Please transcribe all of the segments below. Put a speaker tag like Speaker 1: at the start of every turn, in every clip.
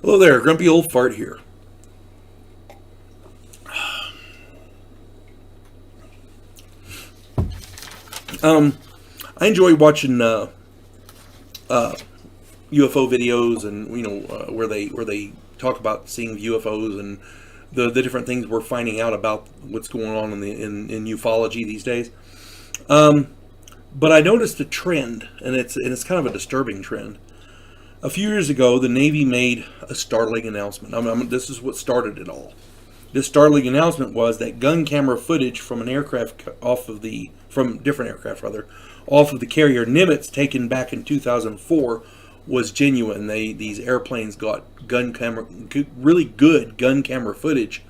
Speaker 1: Hello there, Grumpy Old Fart here. I enjoy watching UFO videos, and where they talk about seeing UFOs and the different things we're finding out about what's going on in ufology these days. But I noticed a trend, and it's kind of a disturbing trend. A few years ago, the Navy made a startling announcement. This is what started it all. This startling announcement was that gun camera footage from an aircraft from different aircraft off of the carrier Nimitz, taken back in 2004, was genuine. These airplanes got really good gun camera footage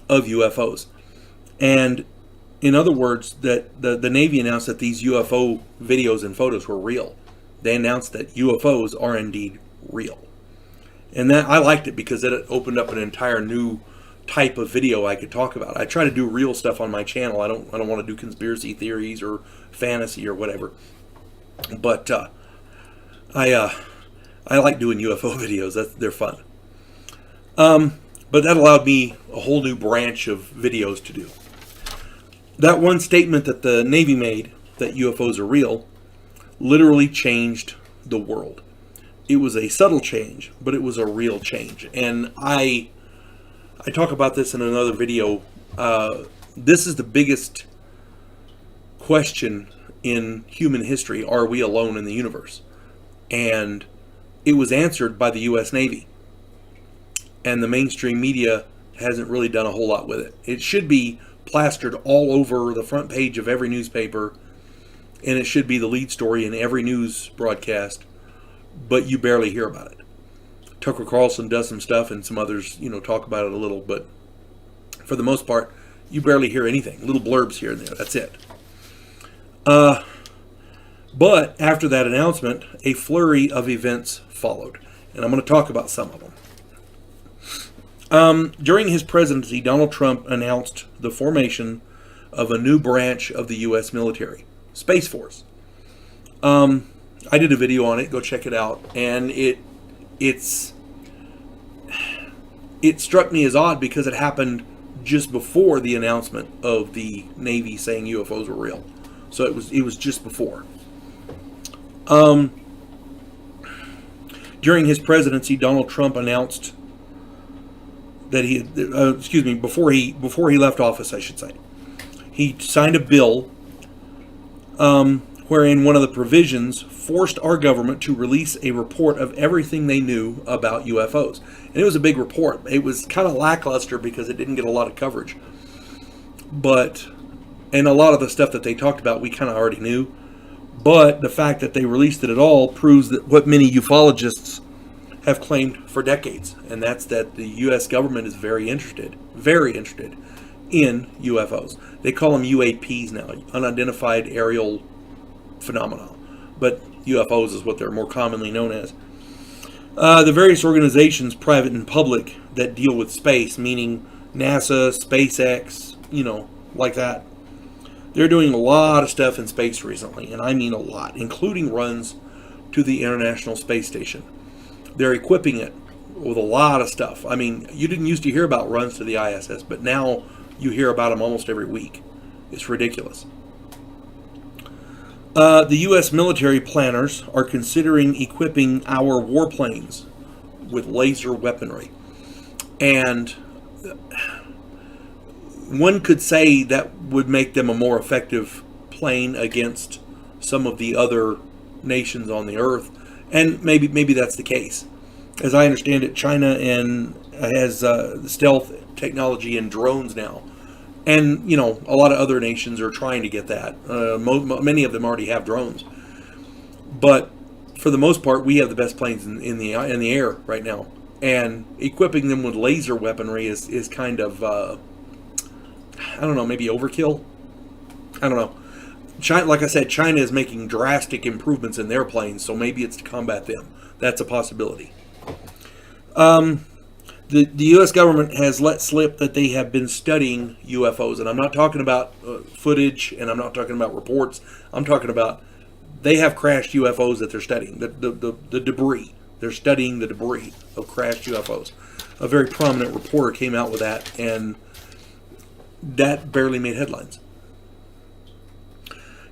Speaker 1: of UFOs, and in other words, that the Navy announced that these UFO videos and photos were real. They announced that UFOs are indeed real. And that I liked it because it opened up an entire new type of video I could talk about. I try to do real stuff on my channel. I don't want to do conspiracy theories or fantasy or whatever. But I like doing UFO videos. They're fun. But that allowed me a whole new branch of videos to do. That one statement that the Navy made, that UFOs are real, literally changed the world. It was a subtle change, but it was a real change. And I talk about this in another video. This is the biggest question in human history. Are we alone in the universe? And it was answered by the U.S. Navy. And the mainstream media hasn't really done a whole lot with it. It should be plastered all over the front page of every newspaper, and it should be the lead story in every news broadcast, but you barely hear about it. Tucker Carlson does some stuff, and some others, talk about it a little, but for the most part, you barely hear anything. Little blurbs here and there. That's it. But after that announcement, a flurry of events followed, and I'm going to talk about some of them. During his presidency, Donald Trump announced the formation of a new branch of the U.S. military, Space Force. I did a video on it. Go check it out. And it struck me as odd because it happened just before the announcement of the Navy saying UFOs were real. So it was just before. During his presidency, Donald Trump announced that before he left office, I should say, he signed a bill wherein one of the provisions forced our government to release a report of everything they knew about UFOs. And it was a big report. It was kind of lackluster because it didn't get a lot of coverage. And a lot of the stuff that they talked about, we kind of already knew. But the fact that they released it at all proves that what many ufologists have claimed for decades, and that's that the U.S. government is very interested in UFOs. They call them UAPs now, unidentified aerial phenomena, but UFOs is what they're more commonly known as. The various organizations, private and public, that deal with space, meaning NASA, SpaceX, like that, they're doing a lot of stuff in space recently, and I mean a lot, including runs to the International Space Station. They're equipping it with a lot of stuff. I mean, you didn't used to hear about runs to the ISS, but now you hear about them almost every week. It's ridiculous. The U.S. military planners are considering equipping our warplanes with laser weaponry. And one could say that would make them a more effective plane against some of the other nations on the earth. And maybe that's the case. As I understand it, China has stealth technology in drones now. And, a lot of other nations are trying to get that. Many of them already have drones. But for the most part, we have the best planes in the air right now. And equipping them with laser weaponry is kind of, maybe overkill? I don't know. China, like I said, China is making drastic improvements in their planes, so maybe it's to combat them. That's a possibility. The U.S. government has let slip that they have been studying UFOs, and I'm not talking about footage, and I'm not talking about reports. I'm talking about they have crashed UFOs that they're studying, the debris. They're studying the debris of crashed UFOs. A very prominent reporter came out with that, and that barely made headlines.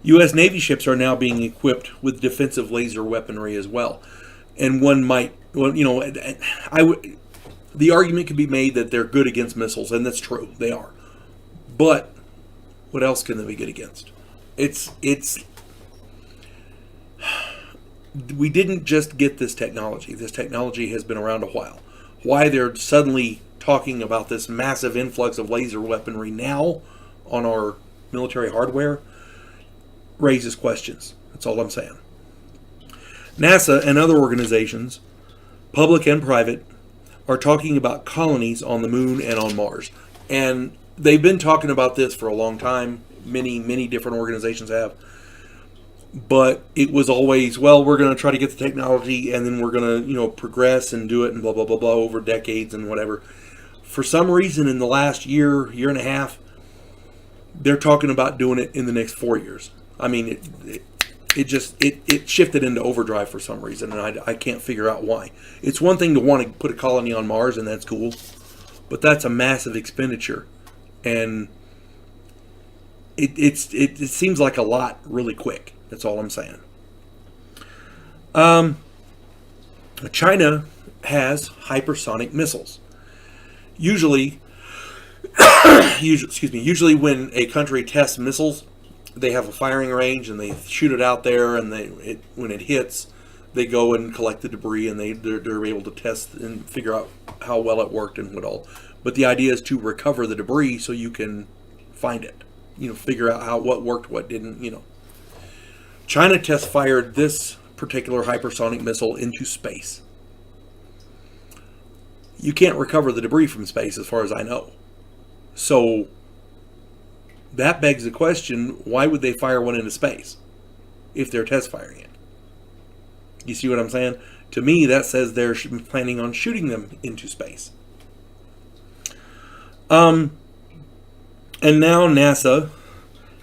Speaker 1: U.S. Navy ships are now being equipped with defensive laser weaponry as well. And one might, well, you know, the argument could be made that they're good against missiles, and that's true, they are. But what else can they be good against? We didn't just get this technology. This technology has been around a while. Why they're suddenly talking about this massive influx of laser weaponry now on our military hardware raises questions. That's all I'm saying. NASA and other organizations, public and private, are talking about colonies on the moon and on Mars. And they've been talking about this for a long time. Many different organizations have. But it was always, well, we're going to try to get the technology, and then we're going to, progress and do it and blah, blah, blah, blah over decades and whatever. For some reason, in the last year and a half, they're talking about doing it in the next 4 years. I mean, it shifted into overdrive for some reason, and I can't figure out why. It's one thing to want to put a colony on Mars, and that's cool, but that's a massive expenditure, and it seems like a lot really quick. That's all I'm saying. China has hypersonic missiles. Usually when a country tests missiles, they have a firing range and they shoot it out there, and when it hits, they go and collect the debris, and they're able to test and figure out how well it worked and what all. But the idea is to recover the debris so you can find it. Figure out what worked, what didn't. China test fired this particular hypersonic missile into space. You can't recover the debris from space, as far as I know. So that begs the question, why would they fire one into space if they're test firing it? You see what I'm saying? To me, that says they're planning on shooting them into space. And now NASA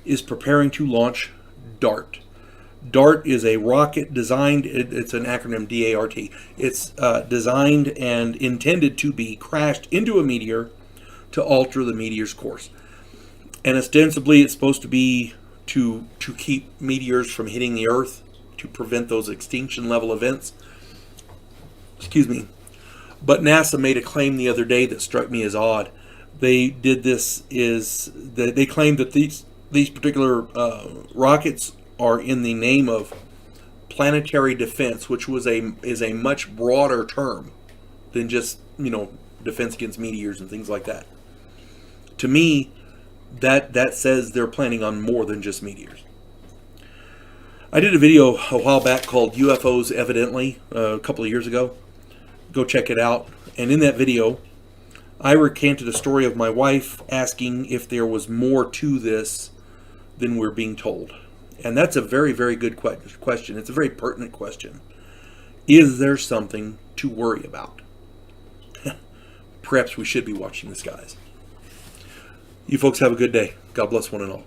Speaker 1: is preparing to launch DART. DART is a rocket designed, it's an acronym, DART. It's designed and intended to be crashed into a meteor to alter the meteor's course. And ostensibly it's supposed to be to keep meteors from hitting the Earth, to prevent those extinction level events. Excuse me. But NASA made a claim the other day that struck me as odd. They did this they claimed that these particular rockets are in the name of planetary defense, which is a much broader term than just defense against meteors and things like that. To me, that says they're planning on more than just meteors. I did a video a while back called UFOs Evidently, a couple of years ago. Go check it out. And in that video, I recanted a story of my wife asking if there was more to this than we're being told. And that's a very, very good question. It's a very pertinent question. Is there something to worry about? Perhaps we should be watching the skies. You folks have a good day. God bless one and all.